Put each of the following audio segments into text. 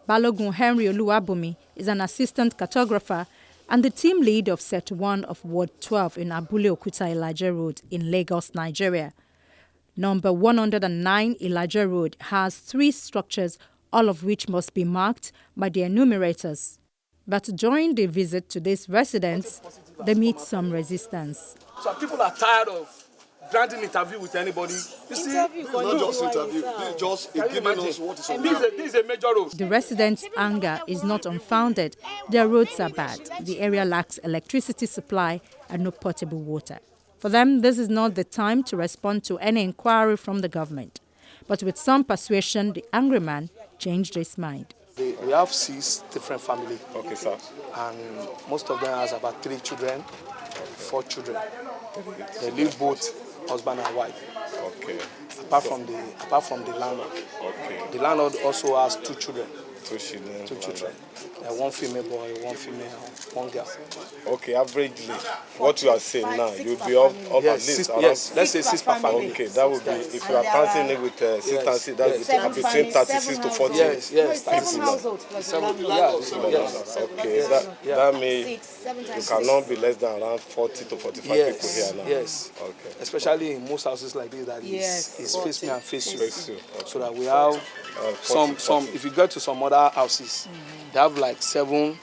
Balogun Henry Oluwabumi is an assistant cartographer and the team lead of Set 1 of Ward 12 in Abule Okuta Ilaje Road in Lagos, Nigeria. Number 109 Ilaje Road has 3 structures, all of which must be marked by the enumerators. But during the visit to these residents, they meet some resistance. Some people are tired of granting interview with anybody. You see, this is not just interview. This is just giving us what is on the this is a major road. The residents' anger is not unfounded. Their roads are bad. The area lacks electricity supply and no potable water. For them, this is not the time to respond to any inquiry from the government. But with some persuasion, the angry man changed his mind. We have 6 different families. Okay, sir. And most of them has about 3 children, 4 children. They live both husband and wife. Okay. Apart from the landlord. Okay. The landlord also has 2 children. 2 children. 2 children. 1 female boy, 1 female, 1 girl. Okay, averagely, what you are saying now, you'll be up Yes, at least 6, around. yes, let's say 6 per family. Okay, that would be, if you are counting it with 6 and 6, that's between 36 to 40. Yes, yes. 7 households plus the landlord. Yes. Okay, that means you cannot be less than around 40 to 45 people here now. Yes. Okay. Especially in most houses like this, that is face me and face you. Face you. Okay. So that we have some. If you go to some other houses, they have like 7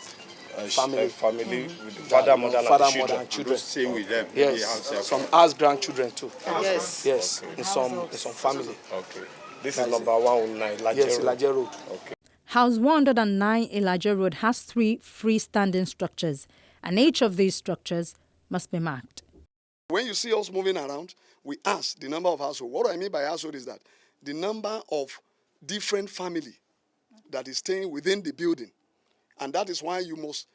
family with the father, mother, and children. Stay with them. Yes. Some has grandchildren too. Yes. Yes. In some family. Okay. This is number 109, Ilaje Yes, Road. Ilaje Road. Okay. House 109 Ilaje Road has 3 freestanding structures, and each of these structures must be marked. When you see us moving around, we ask the number of households. What I mean by household is that the number of different family that is staying within the building. And that is why you must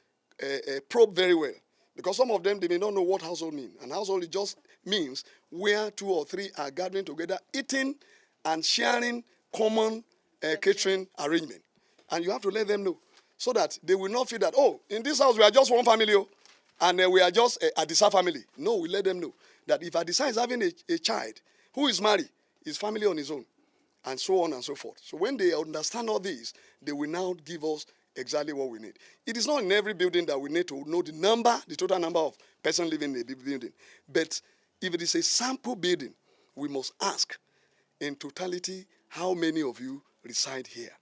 probe very well. Because some of them, they may not know what household means. And household, it just means where 2 or 3 are gathering together, eating and sharing common catering arrangement. And you have to let them know so that they will not feel that, oh, in this house, we are just one family, and we are just a Adisa family. No, we let them know that if Adisa is having a child who is married, his family on his own, and so on and so forth. So when they understand all this, they will now give us exactly what we need. It is not in every building that we need to know the total number of persons living in the building. But if it is a sample building, we must ask in totality how many of you reside here.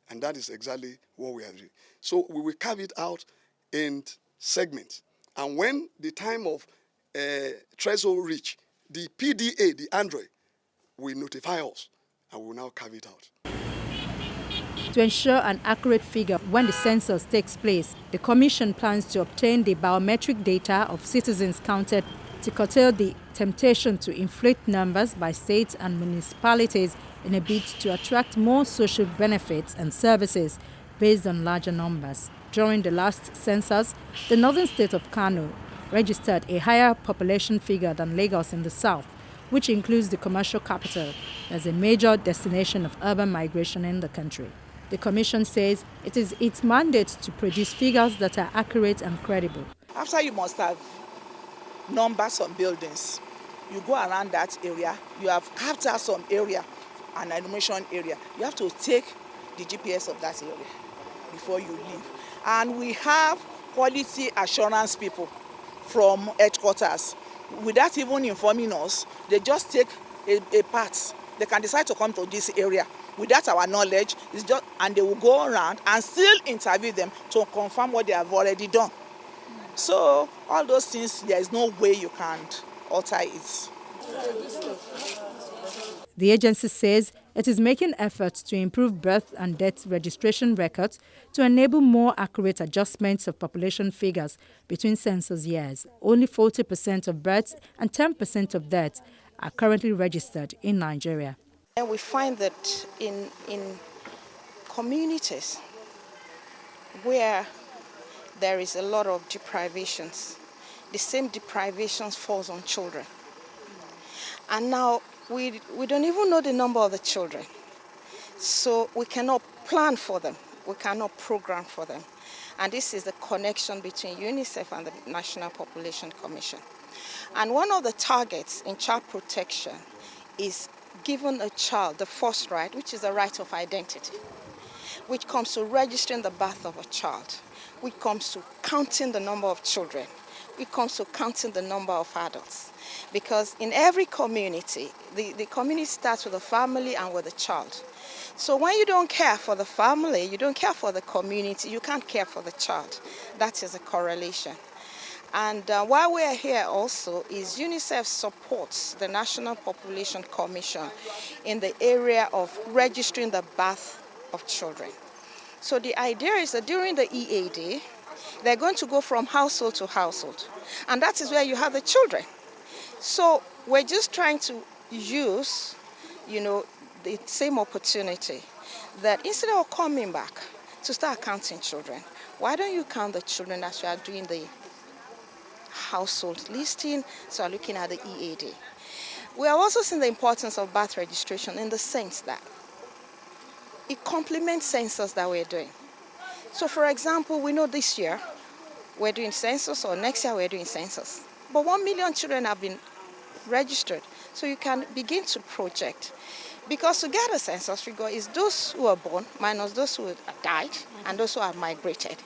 And that is exactly what we are doing. So we will carve it out in segments. And when the time of threshold reach, the PDA, the Android, will notify us and we will now carve it out. To ensure an accurate figure when the census takes place, the Commission plans to obtain the biometric data of citizens counted to curtail the temptation to inflate numbers by states and municipalities in a bid to attract more social benefits and services based on larger numbers. During the last census, the northern state of Kano registered a higher population figure than Lagos in the south, which includes the commercial capital as a major destination of urban migration in the country. The Commission says it is its mandate to produce figures that are accurate and credible. After you must have numbers some buildings, you go around that area, you have carved out some area, an enumeration area. You have to take the GPS of that area before you leave. And we have quality assurance people from headquarters. Without even informing us, they just take a part. They can decide to come to this area without our knowledge, and they will go around and still interview them to confirm what they have already done. So all those things, there is no way you can alter it. The agency says it is making efforts to improve birth and death registration records to enable more accurate adjustments of population figures between census years. Only 40% of births and 10% of deaths are currently registered in Nigeria. And we find that in communities where there is a lot of deprivations, the same deprivations falls on children. And now we don't even know the number of the children. So we cannot plan for them. We cannot program for them. And this is the connection between UNICEF and the National Population Commission. And one of the targets in child protection is giving a child the first right, which is the right of identity. which comes to registering the birth of a child, which comes to counting the number of children, which comes to counting the number of adults. Because in every community, the community starts with the family and with the child. So when you don't care for the family, you don't care for the community, you can't care for the child. That is a correlation. And why we are here also is UNICEF supports the National Population Commission in the area of registering the birth of children. So the idea is that during the EAD, they're going to go from household to household. And that is where you have the children. So we're just trying to use, the same opportunity that instead of coming back to start counting children, why don't you count the children as you are doing the household listing, so are looking at the EAD. We are also seeing the importance of birth registration in the sense that it complements census that we're doing. So for example, we know this year we're doing census, or next year we're doing census. But 1 million children have been registered, so you can begin to project. Because to get a census figure is those who are born minus those who have died and those who have migrated.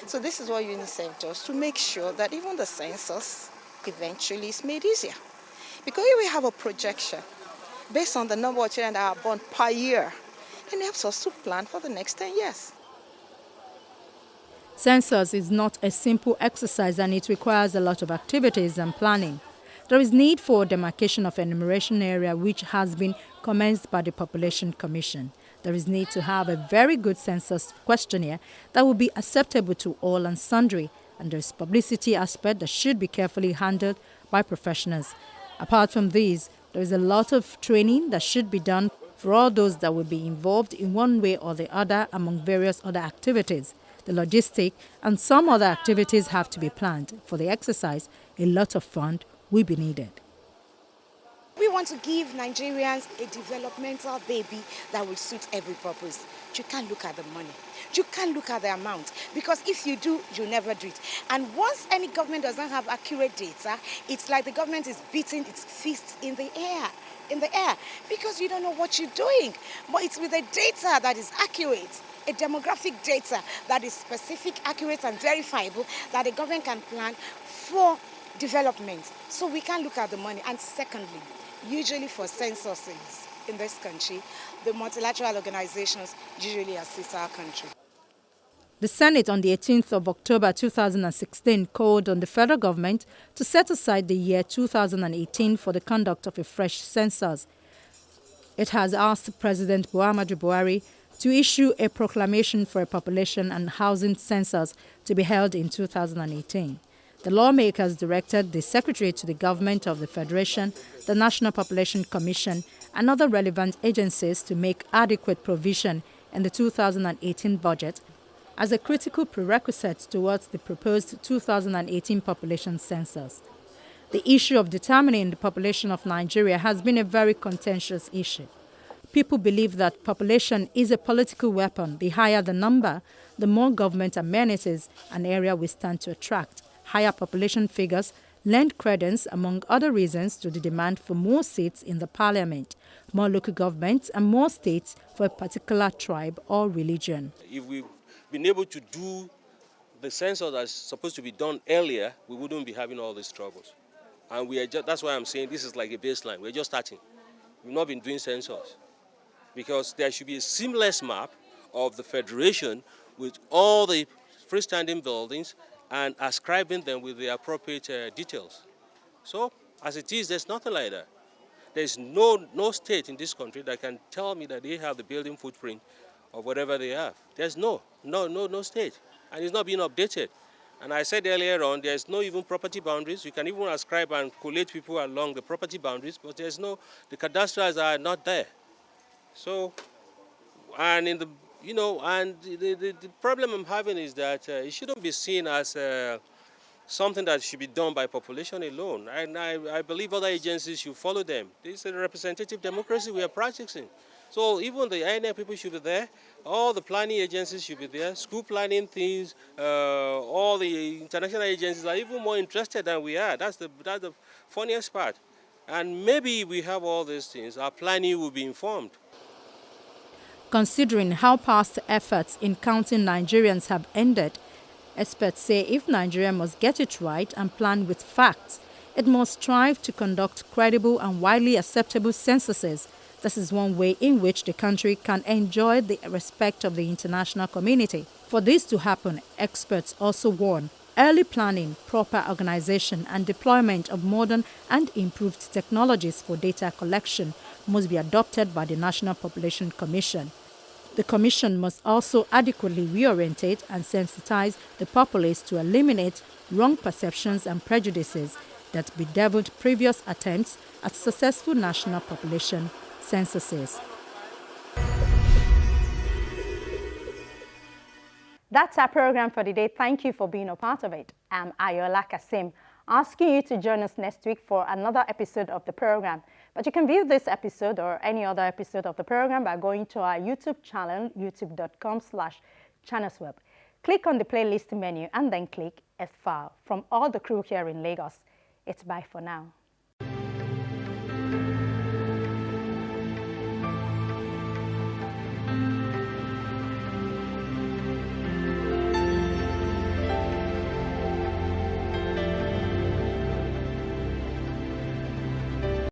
So this is what UNICEF does to make sure that even the census eventually is made easier. Because here we have a projection based on the number of children that are born per year, and it helps us to plan for the next 10 years. Census is not a simple exercise, and it requires a lot of activities and planning. There is need for demarcation of enumeration area, which has been commenced by the Population Commission. There is need to have a very good census questionnaire that will be acceptable to all and sundry, and there is publicity aspect that should be carefully handled by professionals. Apart from these, there is a lot of training that should be done for all those that will be involved in one way or the other among various other activities. The logistic and some other activities have to be planned. For the exercise, a lot of fund will be needed. We want to give Nigerians a developmental baby that will suit every purpose. You can't look at the money. You can't look at the amount, because if you do, you never do it. And once any government does not have accurate data, it's like the government is beating its fists in the air, because you don't know what you're doing. But it's with the data that is accurate, a demographic data that is specific, accurate, and verifiable, that the government can plan for development. So we can't look at the money. And secondly, usually for censuses in this country, the multilateral organizations usually assist our country. The Senate on the 18th of October 2016 called on the federal government to set aside the year 2018 for the conduct of a fresh census. It has asked President Muhammadu Buhari to issue a proclamation for a population and housing census to be held in 2018. The lawmakers directed the Secretary to the Government of the Federation, the National Population Commission, and other relevant agencies to make adequate provision in the 2018 budget as a critical prerequisite towards the proposed 2018 population census. The issue of determining the population of Nigeria has been a very contentious issue. People believe that population is a political weapon. The higher the number, the more government amenities an area will stand to attract. Higher population figures lend credence, among other reasons, to the demand for more seats in the parliament, more local governments, and more states for a particular tribe or religion. If we've been able to do the census that's supposed to be done earlier, we wouldn't be having all these troubles. And that's why I'm saying this is like a baseline. We're just starting. We've not been doing census, because there should be a seamless map of the federation with all the freestanding buildings and ascribing them with the appropriate details. So, as it is, there's nothing like that. There's no state in this country that can tell me that they have the building footprint of whatever they have. There's no state, and it's not being updated. And I said earlier on, there's no even property boundaries. You can even ascribe and collate people along the property boundaries, but the cadastrals are not there. So, and in the the problem I'm having is that it shouldn't be seen as something that should be done by population alone. And I believe other agencies should follow them. This is a representative democracy we are practicing. So even the INF people should be there. All the planning agencies should be there. School planning things, all the international agencies are even more interested than we are. That's the funniest part. And maybe we have all these things. Our planning will be informed. Considering how past efforts in counting Nigerians have ended, experts say if Nigeria must get it right and plan with facts, it must strive to conduct credible and widely acceptable censuses. This is one way in which the country can enjoy the respect of the international community. For this to happen, experts also warn early planning, proper organization, and deployment of modern and improved technologies for data collection must be adopted by the National Population Commission. The Commission must also adequately reorientate and sensitize the populace to eliminate wrong perceptions and prejudices that bedeviled previous attempts at successful national population censuses. That's our program for today. Thank you for being a part of it. I'm Ayola Kasim, asking you to join us next week for another episode of the program. But you can view this episode or any other episode of the program by going to our YouTube channel, youtube.com/channelsweb. Click on the playlist menu and then click a file. From all the crew here in Lagos, it's bye for now.